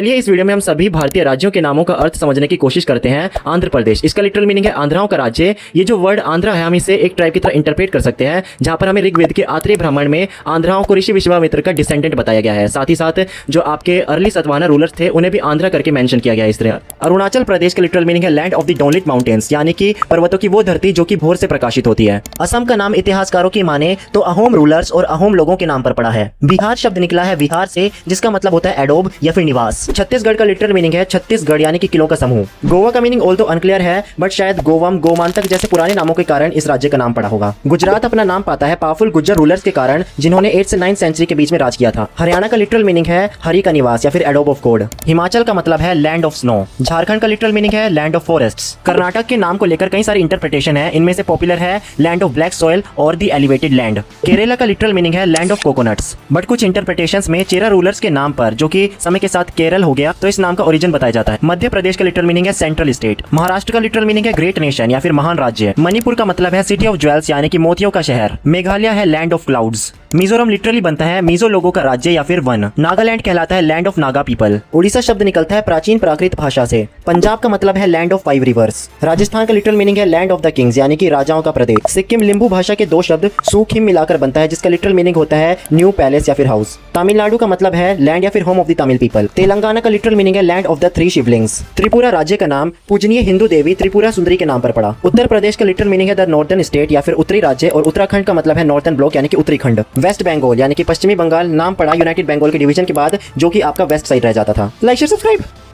चलिए इस वीडियो में हम सभी भारतीय राज्यों के नामों का अर्थ समझने की कोशिश करते हैं। आंध्र प्रदेश, इसका लिटरल मीनिंग है आंध्राओं का राज्य। ये जो वर्ड आंध्रा है हम इसे एक ट्राइब की तरह इंटरप्रेट कर सकते हैं, जहां पर हमें ऋग्वेद के आत्रेय ब्राह्मण में आंध्राओं को ऋषि विश्वामित्र का डिसेंडेंट बताया गया है। साथ ही साथ जो आपके अर्ली सतवाहना रूलर्स थे उन्हें भी आंध्रा करके मेंशन किया गया है इस तरह। अरुणाचल प्रदेश का लिटरल मीनिंग है लैंड ऑफ द डोनलिट माउंटेन्स, यानी कि पर्वतों की वो धरती जो कि भोर से प्रकाशित होती है। असम का नाम इतिहासकारों की माने तो अहोम रूलर्स और अहोम लोगों के नाम पर पड़ा है। बिहार शब्द निकला है विहार से, जिसका मतलब होता है एडोब या फिर निवास। छत्तीसगढ़ का लिटरल मीनिंग है छत्तीसगढ़ यानी कि किलों का समूह। गोवा का मीनिंग ऑल्दो अनक्लियर है, बट शायद गोवम, गोमांतक जैसे पुराने नामों के कारण इस राज्य का नाम पड़ा होगा। गुजरात अपना नाम पाता है पावरफुल गुज्जर रूलर्स के कारण, जिन्होंने 8 से 9 सेंचुरी के बीच में राज किया था। हरियाणा का लिटरल मीनिंग है हरि का निवास या फिर एडोब ऑफ गॉड। हिमाचल का मतलब है लैंड ऑफ स्नो। झारखंड का लिटरल मीनिंग है लैंड ऑफ फॉरेस्ट्स। कर्नाटक के नाम को लेकर कई सारी इंटरप्रिटेशन है, इनमें से पॉपुलर है लैंड ऑफ ब्लैक सॉइल और द एलिवेटेड लैंड। केरला का लिटरल मीनिंग है लैंड ऑफ कोकोनट्स, बट कुछ इंटरप्रिटेशंस में चेरा रूलर्स के नाम पर, जो कि समय के साथ केरल हो गया, तो इस नाम का ओरिजिन बताया जाता है। मध्य प्रदेश का लिटरल मीनिंग है सेंट्रल स्टेट। महाराष्ट्र का लिटरल मीनिंग है ग्रेट नेशन या फिर महान राज्य। मणिपुर का मतलब है सिटी ऑफ ज्वेल्स यानी कि मोतियों का शहर। मेघालय है land of clouds. Mizoram literally बनता है मिजो लोगों का राज्य या फिर वन। नागालैंड कहलाता है land of Naga people. Orissa शब्द निकलता है प्राचीन प्राकृत भाषा से। पंजाब का मतलब है लैंड ऑफ 5 रिवर्स। राजस्थान का लिटरल मीनिंग है लैंड ऑफ द किंग्स यानी कि राजाओं का प्रदेश। सिक्किम लिम्बू भाषा के 2 शब्द सूख हिम मिलाकर बनता है, जिसका लिटरल मीनिंग होता है न्यू पैलेस या फिर हाउस। तमिलनाडु का मतलब है लैंड या फिर home of the Tamil people. Telangana का लिटरल मीनिंग है land of the 3 Shivlings. Tripura राज्य का नाम पूजनीय हिंदू देवी त्रिपुरा सुंदरी के नाम पर पड़ा। उत्तर प्रदेश का लिटरल मीनिंग है द नॉर्थर्न स्टेट या फिर उत्तरी राज्य, और उत्तराखंड का मतलब है नॉर्थर्न ब्लॉक यानी कि उत्तरी खंड। वेस्ट बंगाल यानी कि पश्चिमी बंगाल नाम पड़ा यूनाइटेड बंगाल के डिवीजन के बाद, जो कि आपका वेस्ट साइड रह जाता था। Like share subscribe.